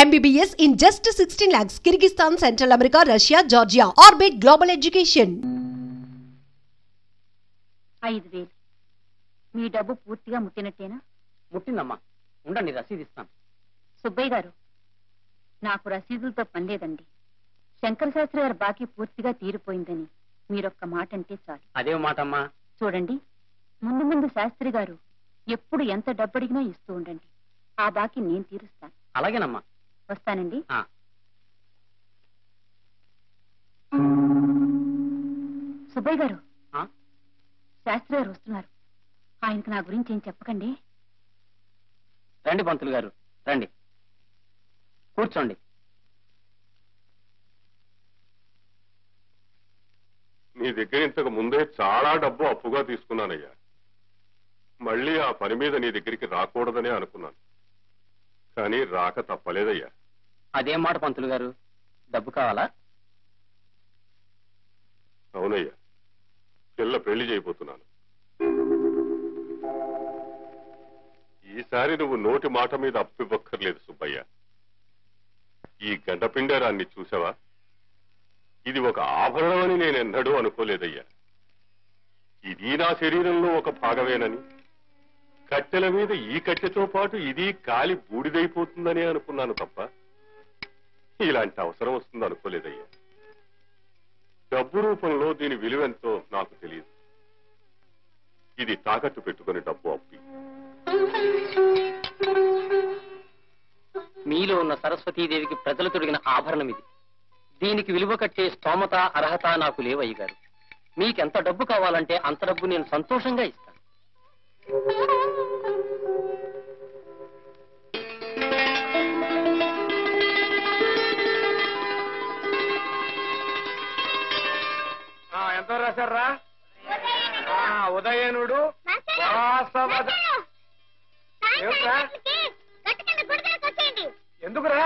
MBBS in just 16 lakhs. Kyrgyzstan, Central America, Russia, Georgia. Orbit Global Education. 5000 మీ డబ్బు పూర్తిగా ముట్టినట్టేనా? ముట్టిందమ్మా, ఉండండి రసీదు ఇస్తాను. సుబ్బయ్య గారు, నాకు రసీదులతో పని లేదండి. శంకర శాస్త్రి గారి బాకీ పూర్తిగా తీరిపోయిందని మీరొక్క మాట అంటే చాలు. అదేం మాట అమ్మా? చూడండి, ముందు ముందు శాస్త్రి గారు ఎప్పుడు ఎంత డబ్బు అడిగినా ఇస్తూ ఉండండి. ఆ బాకీ నేను తీరుస్తాను. అలాగేనమ్మా, వస్తానండి. సుబ్బయ్య గారు, శాస్త్రి గారు వస్తున్నారు. ఆయనకు నా గురించి ఏం చెప్పకండి. రండి పంతులు గారు, రండి, కూర్చోండి. నీ దగ్గర ఇంతకు ముందే చాలా డబ్బు అప్పుగా తీసుకున్నానయ్యా. మళ్ళీ ఆ పని మీద నీ దగ్గరికి రాకూడదనే అనుకున్నాను, కానీ రాక తప్పలేదయ్యా. అదేం మాట పంతులు గారు, డబ్బు కావాలా? అవునయ్యా, పిల్ల పెళ్లి చేయబోతున్నాను. ఈసారి నువ్వు నోటి మాట మీద అప్పు ఇవ్వక్కర్లేదు సుబ్బయ్య. ఈ గండపిండారాన్ని చూసావా? ఇది ఒక ఆభరణం అని నేనెన్నడూ అనుకోలేదయ్యా. ఇది నా శరీరంలో ఒక భాగమేనని, కట్టెల మీద ఈ కట్టెతో పాటు ఇది కాలి బూడిదైపోతుందని అనుకున్నాను తప్ప ఇలాంటి అవసరం వస్తుంది అనుకోలేదయ్యా. డబ్బు రూపంలో దీని విలువెంతో నాకు తెలియదు. ఇది తాకట్టు పెట్టుకుని డబ్బు అప్పి. మీలో ఉన్న సరస్వతీదేవికి ప్రజలు తొడిగిన ఆభరణం ఇది. దీనికి విలువ కట్టే స్తోమత, అర్హత నాకు లేవయ్య గారు. మీకెంత డబ్బు కావాలంటే అంత డబ్బు నేను సంతోషంగా ఇస్తాను. ఎంత రాశారా? ఉదయనుడు ఎందుకురా?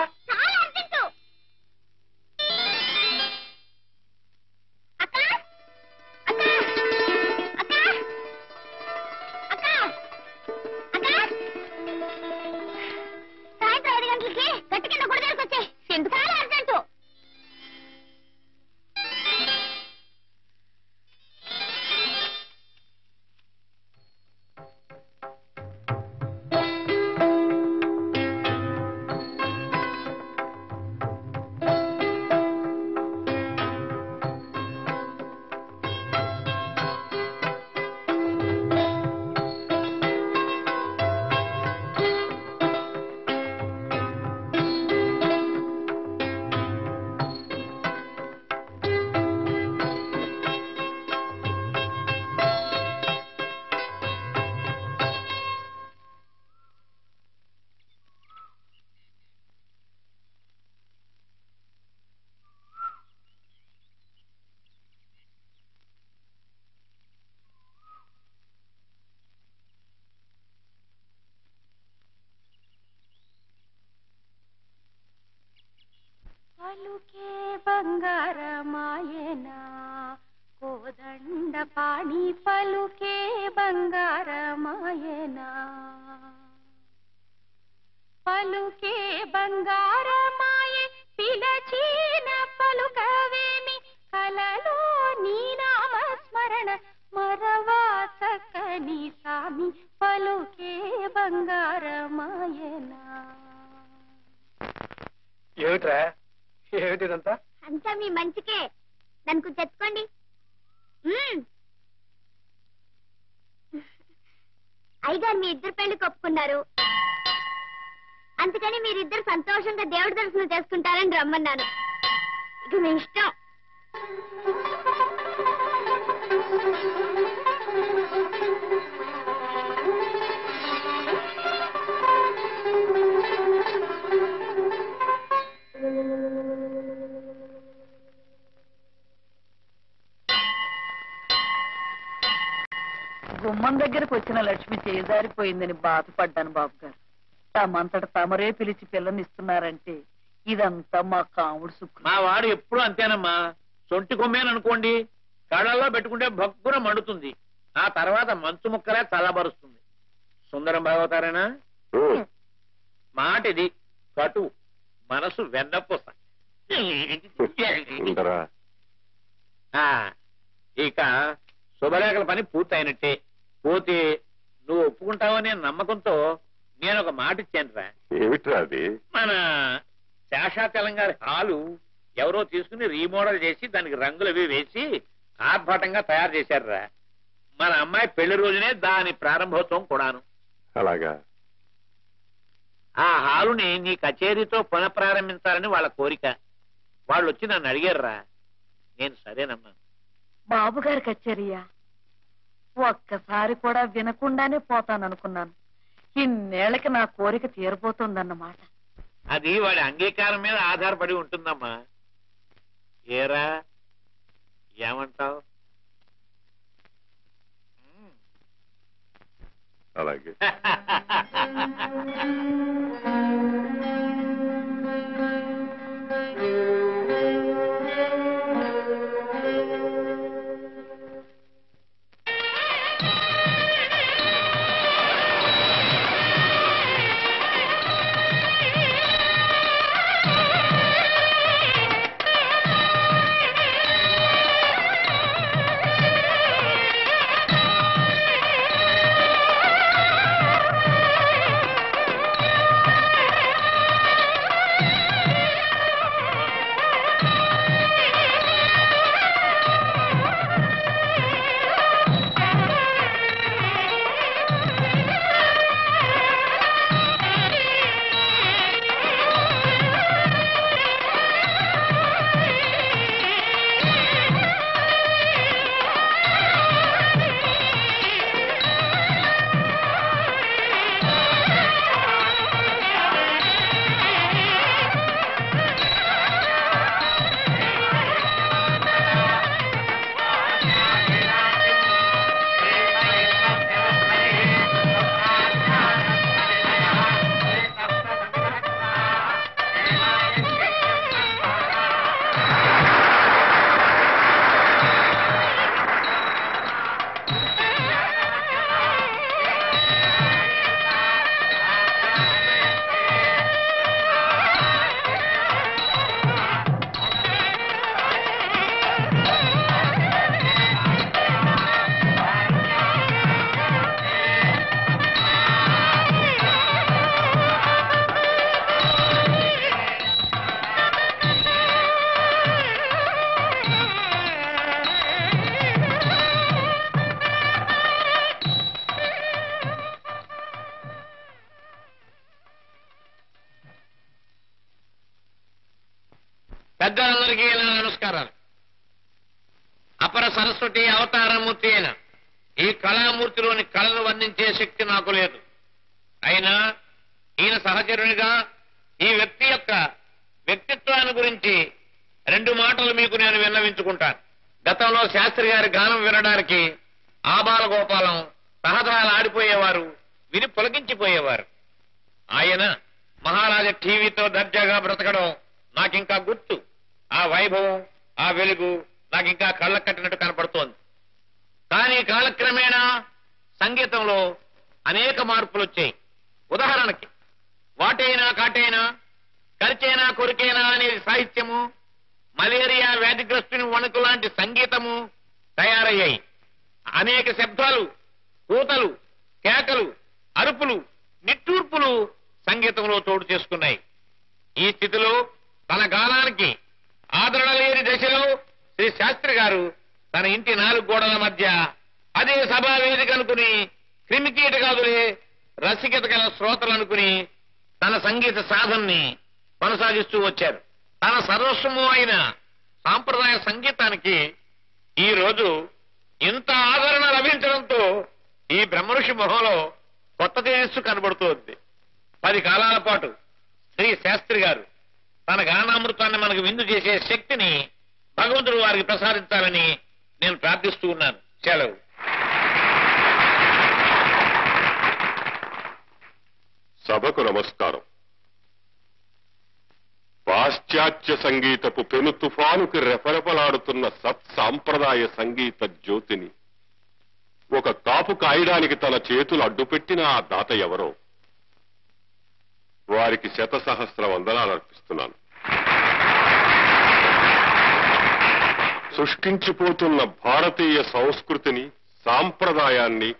పలుకే బంగారమాయనా కోదండ పాణి, పలుకే బంగారమాయనా, పలుకే బంగారమాయే పిలచీన పలుకవేమి, కలలో నీ నామస్మరణ మరవా చక్కని సామి, పలుకే బంగారమాయనా. ఏమిట్రా, ఏమిటిదంతా? అంతా మీ మంచికే, దానికి చెప్పుకోండి. అయ్యగారు మీ ఇద్దరు పెళ్లి ఒప్పుకున్నారు, అందుకని మీరిద్దరు సంతోషంగా దేవుడి దర్శనం చేసుకుంటారని రమ్మన్నాను. ఇక మీ ఇష్టం. గుమ్మం దగ్గరకు వచ్చిన లక్ష్మి చేజారిపోయిందని బాధపడ్డాను బాబు గారు. తమంతట తమరే పిలిచి పిల్లనిస్తున్నారంటే ఇదంతా మా కాముడు సుఖం. మా వాడు ఎప్పుడు అంతేనమ్మా. సొంటి కొమ్మేననుకోండి, కళ్ళల్లో పెట్టుకుంటే భక్కున మండుతుంది, ఆ తర్వాత మంచు ముక్కలే మనసు వెన్నపూస. ఉండరా ఆ, ఇక శుభలేఖల పని పూర్తయినట్టే. పోతే నువ్వు ఒప్పుకుంటావనే నమ్మకంతో నేను ఒక మాట ఇచ్చానురా. ఏమిట్రా అది? మన శేషాచలం గారి హాలు ఎవరో తీసుకుని రీమోడల్ చేసి దానికి రంగులు అవి వేసి ఆర్భాటంగా తయారు చేశారురా. మన అమ్మాయి పెళ్లి రోజునే దాని ప్రారంభోత్సవం కూడాను. అలాగా? ఆ హాలుని నీ కచేరీతో పునఃప్రారంభించాలని వాళ్ళ కోరిక. వాళ్ళు వచ్చి నన్ను అడిగారురా. నేను సరేనమ్మా. బాబు గారి కచేరియా? ఒక్కసారి కూడా వినకుండానే పోతాననుకున్నాను. ఇన్నేళ్లకి నా కోరిక తీరబోతోందన్నమాట. అది వాడి అంగీకారం మీద ఆధారపడి ఉంటుందమ్మా. ఏరా ఏమంటావు? అలాగే. పెద్దలందరికీ నమస్కారాలు. అపర సరస్వతి అవతారమూర్తి అయిన ఈ కళామూర్తిలోని కళను వర్ణించే శక్తి నాకు లేదు. అయినా ఈయన సహచరునిగా ఈ వ్యక్తి యొక్క వ్యక్తిత్వాన్ని గురించి 2 మాటలు మీకు నేను విన్నవించుకుంటాను. గతంలో శాస్త్రి గారి గానం వినడానికి ఆబాల గోపాలం సహజాలు ఆడిపోయేవారు, విని పులకించిపోయేవారు. ఆయన మహారాజా టీవీతో దర్జాగా బ్రతకడం నాకింకా గుర్తు. ఆ వైభవం, ఆ వెలుగు నాకింకా కళ్ళ కట్టినట్టు కనపడుతోంది. కానీ కాలక్రమేణా సంగీతంలో అనేక మార్పులు వచ్చాయి. ఉదాహరణకి వాటైనా కాటైనా, కరిచైనా కొరికైనా అనే సాహిత్యము, మలేరియా వ్యాధిగ్రస్తుని వణుకు లాంటి సంగీతము తయారయ్యాయి. అనేక శబ్దాలు, కూతలు, కేకలు, అరుపులు, నిట్టూర్పులు సంగీతంలో చోటు చేసుకున్నాయి. ఈ స్థితిలో తన గానానికి ఆదరణ లేని దశలో శ్రీ శాస్త్రి గారు తన ఇంటి 4 గోడల మధ్య అదే సభా వేదిక అనుకుని క్రిమికీటకాదులే రసికత గల శ్రోతలు అనుకుని తన సంగీత సాధనని కొనసాగిస్తూ వచ్చారు. తన సర్వస్వము అయిన సాంప్రదాయ సంగీతానికి ఈ రోజు ఇంత ఆదరణ లభించడంతో ఈ బ్రహ్మఋషి మొహంలో కొత్త తేజస్సు కనబడుతోంది. 10 కాలాల పాటు శ్రీ శాస్త్రి గారు తన గానామృతాన్ని మనకు విందు చేసే శక్తిని భగవంతుడు వారికి ప్రసాదించాలని నేను ప్రార్థిస్తూ ఉన్నాను. సెలవు. సభకు నమస్కారం. పాశ్చాత్య సంగీతపు పెను తుఫానుకి రెపరెపలాడుతున్న సత్సాంప్రదాయ సంగీత జ్యోతిని ఒక కాపు కాయడానికి తన చేతులు అడ్డుపెట్టిన ఆ దాత ఎవరో, వారికి 100,000 వందనాలు అర్పిస్తున్నాను. సృష్టించిపోతున్న భారతీయ సంస్కృతిని, సాంప్రదాయాన్ని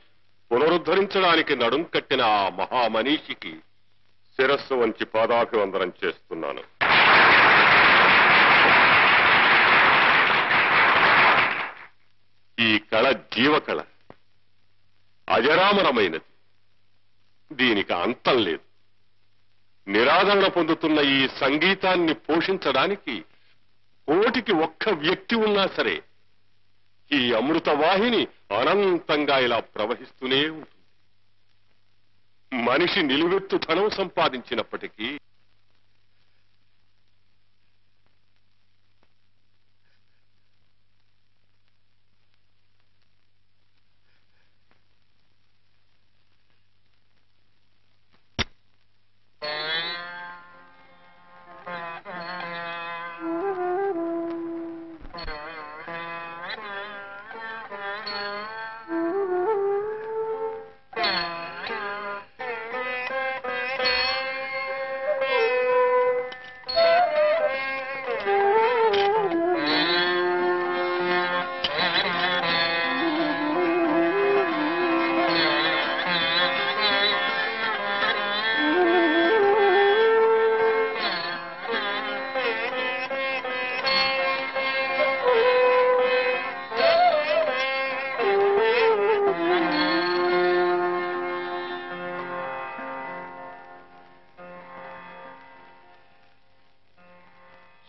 పునరుద్ధరించడానికి నడుం కట్టిన ఆ మహామనీషికి శిరస్సు వంచి పాదాభివందనం చేస్తున్నాను. ఈ కళ జీవకళ, అజరామరమైనది. దీనికి అంతం లేదు. నిరాదరణ పొందుతున్న ఈ సంగీతాన్ని పోషించడానికి కోటికి ఒక్క వ్యక్తి ఉన్నా సరే ఈ అమృత వాహిని అనంతంగా ఇలా ప్రవహిస్తూనే ఉంటుంది. మనిషి నిలువెత్తు ధనం సంపాదించినప్పటికీ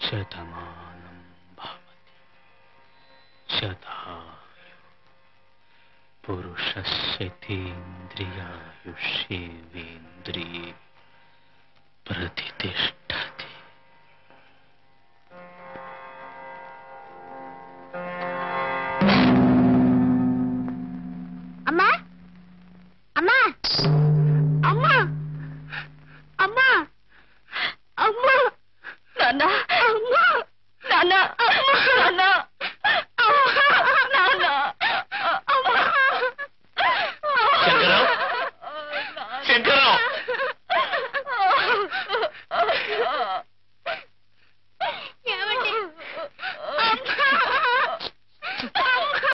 శతమానం భవతి శతాయు పురుషస్యేంద్రియాయుష్యేంద్రియే ప్రతిష్ఠ